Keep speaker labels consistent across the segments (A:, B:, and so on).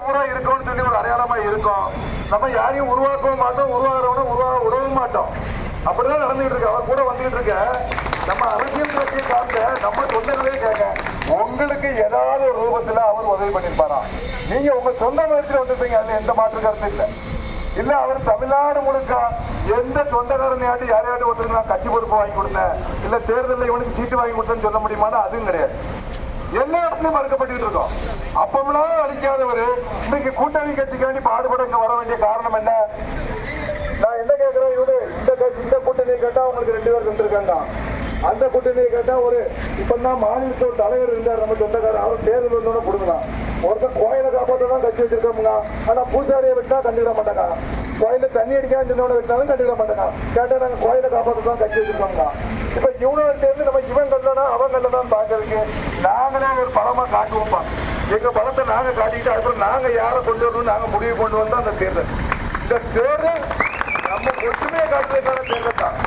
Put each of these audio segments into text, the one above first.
A: பூரா இருக்கோம்னு சொல்லி ஒரு அடையாளமா இருக்கும். நம்ம யாரையும் உருவாக்கவும் மாட்டோம், உருவாகிறவனும் உருவாக விடவும் மாட்டோம். அப்படிதான் நடந்துகிட்டு இருக்கு. அவர் கூட வந்துகிட்டு இருக்க நம்ம அரசியல் கட்சியை சார்ந்த நம்ம சொந்தங்களே கேட்க, உங்களுக்கு ஏதாவது ஒரு ரூபத்துல அவர் உதவி பண்ணிருப்பாரா? நீங்க உங்க சொந்த முயற்சியில் வந்திருப்பீங்க, அதுல எந்த மாற்று கருத்து இல்லை. இல்ல அவர் தமிழ்நாடு முழுக்க எந்த சொந்தக்காரனையாட்டி யாரையாட்டி ஒருத்தருக்கு நான் கட்சி பொறுப்பு வாங்கி கொடுத்தேன், இல்ல தேர்தலில் இவனுக்கு சீட்டு வாங்கி கொடுத்தேன்னு சொல்ல முடியுமானா அதுவும் கிடையாது. எல்லா இடத்துலயும் மறுக்கப்பட்டு இருக்கோம். அப்பமெல்லாம் அளிக்காதவர் இன்னைக்கு கூட்டணி கட்சிக்காண்டி பாடுபட இங்க வர வேண்டிய காரணம் என்ன? நான் என்ன கேட்கிறேன், இவரு இந்த கூட்டணியை கேட்டா அவங்களுக்கு 2 பேர் இருந்திருக்காங்க, அந்த கூட்டணியை கேட்டா ஒரு இப்பதான் மாநிலத்தோட தலைவர் இருந்தார் நம்ம சொந்தக்காரர், அவர் தேர்தல் வந்தோட கொடுக்கலாம். ஒருத்தர் கோயிலை காப்பாற்றதான் கட்சி வச்சிருக்கோம்ங்க, ஆனா பூஜாரியை விட்டா கண்டுக்கிட மாட்டாங்க. கோயில தண்ணி அடிக்கான்னு சொன்னவனை விட்டாலும் கண்டுக்கிட மாட்டாங்க. கேட்டா நாங்க கோயிலை காப்பாற்றதான் கட்சி வச்சிருக்கோம்ங்க. இப்ப இவனும் சேர்ந்து நம்ம இவன் கல்லனா அவன் கல்லனான்னு பாக்குறதுக்கு நாங்களே ஒரு பலமா காட்டுவோம்ப்பா. எங்க பலத்தை நாங்க காட்டிக்கிட்டு அதுக்கப்புறம் நாங்க யாரை கொண்டு வரணும்னு நாங்க முடிவு கொண்டு வந்தா அந்த தேர்தல். இந்த தேர்தல் நம்ம ஒற்றுமையை காட்டுறதுக்கான தேர்தல் தான்.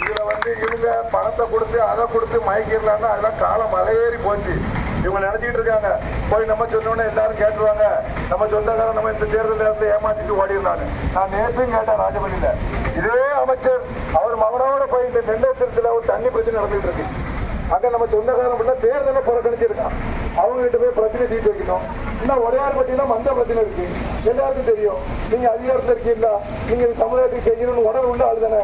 A: இதுல இவங்க பணத்தை கொடுத்து அதை கொடுத்து மயக்கிடலாம்னா அதெல்லாம் காலம் மலையேறி போச்சு. இவங்க நினைச்சிட்டு இருக்காங்க போய் நம்ம சொன்னோன்னே எல்லாரும் கேட்டுருவாங்க, நம்ம சொந்தக்காரன் நம்ம இந்த தேர்தல் நேரத்தில் ஏமாத்திட்டு ஓடிடுறாங்க. நான் நேற்றையும் கேட்டேன் ராஜபலியில, இதே அமைச்சர் அவர் மகனோட போய் இந்த நெல்லத்திரத்துல ஒரு தண்ணி பிரச்சனை நடந்துட்டு இருக்கு. அங்க நம்ம சொந்தக்காரன் பண்ண தேர்தலை புறக்கணிச்சிருக்கான். அவங்க கிட்ட போய் பிரச்சனை தீர்த்து வைக்கணும். இன்னும் ஒடையார் பட்டியல மந்த பிரச்சனை இருக்கு, எல்லாருக்கும் தெரியும். நீங்க அதிகாரத்தில் இருக்கீங்களா, நீங்க தமிழகத்துக்கு செய்யணும்னு உணர்வு உள்ள ஆள் தானே,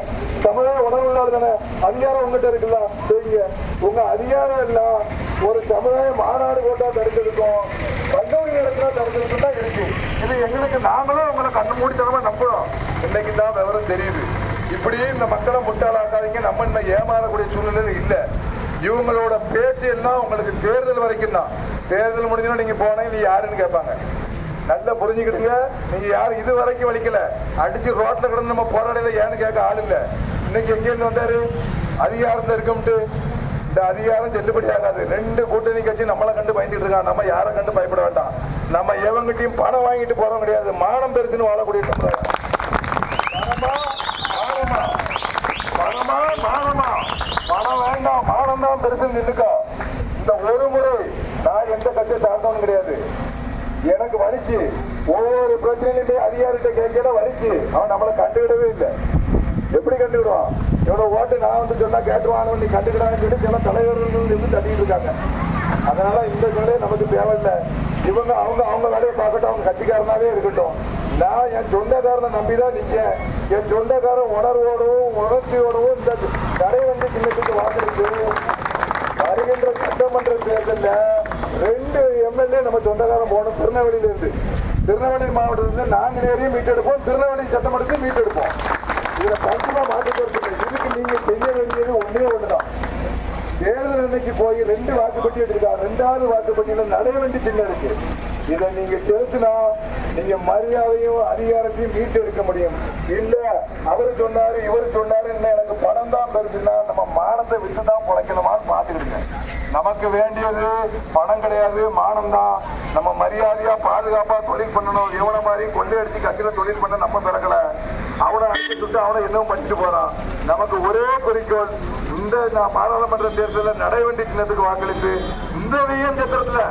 A: தமிழக உணர்வு உள்ள ஆள் தானே, அதிகாரம் உங்ககிட்ட இருக்குல்ல, செய்யுங்க. உங்க அதிகாரம் எல்லாம் ஒரு தமிழக மாநாடு போட்டா தடுக்கிறதுக்கும் வந்தவங்க இடத்துல தடுக்கிறதுக்கும் தான் இருக்கு. இது எங்களுக்கு நாங்களும் உங்களை கண்ணு மூடித்தனமா நம்புறோம். இன்னைக்கு தான் விவரம் தெரியுது. இப்படி இந்த மக்களை முட்டாளாக்காதீங்க. நம்ம இன்னும் ஏமாறக்கூடிய சூழ்நிலை இல்லை. இவங்களோட பேச்சு எல்லாம் உங்களுக்கு தேர்தல் வரைக்கும் தான். தேர்தல் முடிஞ்சுன்னா நீங்க போனா நீ யாருன்னு கேட்பாங்க. நல்லா புரிஞ்சுக்கிடுங்க. நீங்க யாரும் இது வரைக்கும் வலிக்கல, அடிச்சு ரோட்ல கிடந்து நம்ம போராடல ஏன்னு கேட்க ஆள் இல்ல. இன்னைக்கு எங்க இருந்து வந்தாரு, அதிகாரத்துல இருக்கும்ட்டு. இந்த அதிகாரம் செல்லுபடி ஆகாது. 2 கூட்டணி கட்சி நம்மளை கண்டு பயந்துட்டு இருக்கான். நம்ம யாரை கண்டு பயப்பட வேண்டாம். நம்ம எவங்கிட்டையும் பணம் வாங்கிட்டு போறோம் கிடையாது. மானம் பெருசுன்னு வாழக்கூடிய சமுதாயம். பணம் வேண்டாம், மானம் தான் பெருசு நின்னுக்கா. இந்த ஒரு முறை நான் எந்த கட்சியை சார்ந்தவனும் கிடையாது. எனக்கு வலிச்சு ஒவ்வொரு பிரச்சனையுமே அதிகாரிட்ட கேட்க வலிச்சு அவன் நம்மளை கண்டுகிடவே இல்லை. எப்படி கண்டுக்கிடுவான்? எவ்வளவு ஓட்டு நான் சொன்னா கேட்டுவான், நீ கண்டுக்கிடான்னு சொல்லி சில தலைவர்கள் இருந்து தட்டிட்டு இருக்காங்க. அதனால இந்த வேலையை நமக்கு தேவையில்லை. இவங்க அவங்க வேலையை பார்க்கட்டும், அவங்க கட்சிக்காரனாவே இருக்கட்டும். நான் என் சொந்தக்காரனை நம்பிதான் நீங்க. என் சொந்தக்காரன் உணர்வோடவும் உணர்ச்சியோடவும் இந்த கடை சின்னத்துக்கு வாக்களித்து வருகின்ற சட்டமன்ற தேர்தலில் 2 எம்எல்ஏ நம்ம சொந்தக்காரன் போகணும். திருநெல்வேலியில இருந்து, திருநெல்வேலி மாவட்டத்திலிருந்து நாங்குநேரையும் மீட்டெடுப்போம், திருநெல்வேலி சட்டமன்றத்தையும் மீட்டெடுப்போம். இதுல கண்டிப்பா மாற்றுக்கொடுத்து இதுக்கு நீங்க செய்ய வேண்டியது ஒன்றே ஒண்ணுதான். தேர்தல் அன்னைக்கு போய் 2 வாக்குப்பட்டி எடுத்துருக்காங்க. 2வது வாக்குப்பட்டியில நடைய வேண்டி சின்ன இருக்கு. இதை நீங்க செலுத்தினா நீங்க மரியாதையும் அதிகாரத்தையும் மீட்டு எடுக்க முடியும். இல்ல அவரு சொன்னாரு இவரு சொன்னாரு, எனக்கு பணம் தான் பெருசுன்னா நம்ம மானத்தை விட்டுதான் பொழைக்கணுமான்னு பாத்துக்கிடுங்க. நமக்கு வேண்டியது பணம் கிடையாது, மானம் தான். நம்ம மரியாதையா பாதுகாப்பா தொழில் பண்ணணும். இவனை மாதிரி கொள்ளை அடிச்சு கட்சியில தொழில் பண்ண நம்ம பிறக்கல. அவனை அடிச்சு சுட்டு அவனை இன்னும் பண்ணிட்டு போறான். நமக்கு ஒரே குறிக்கோள், இந்த பாராளுமன்ற தேர்தலில் நடைவண்டி சின்னத்துக்கு வாக்களித்து இந்த சத்திரத்துல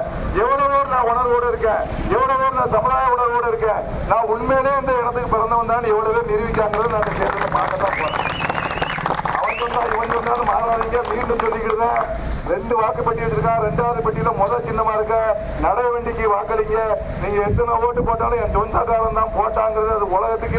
A: எவ்வளவோ நான் உணர்வோடு இருக்கேன், எவ்வளவோ நான் சமுதாய உணர்வோடு இருக்கேன், நான் உண்மையிலே இந்த இடத்துக்கு பிறந்தவன் தான் எவ்வளவோ நிரூபிக்காங்கிறது நான் இந்த தேர்தலை பார்க்கத்தான் போறேன். அவன் சொன்னா இவன் சொன்னாலும் மாறாதீங்க. மீண்டும் சொல்லிக்கிறேன், 2 வாக்குப்பட்டி எடுத்திருக்கான். 2வது பெட்டியில முதல் சின்னமா இருக்க நடைவண்டிக்கு வாக்களிங்க. நீங்க எத்தனை ஓட்டு போட்டாலும் என் சொந்தக்காரன் தான் போட்டாங்கிறது அது உலகத்துக்கு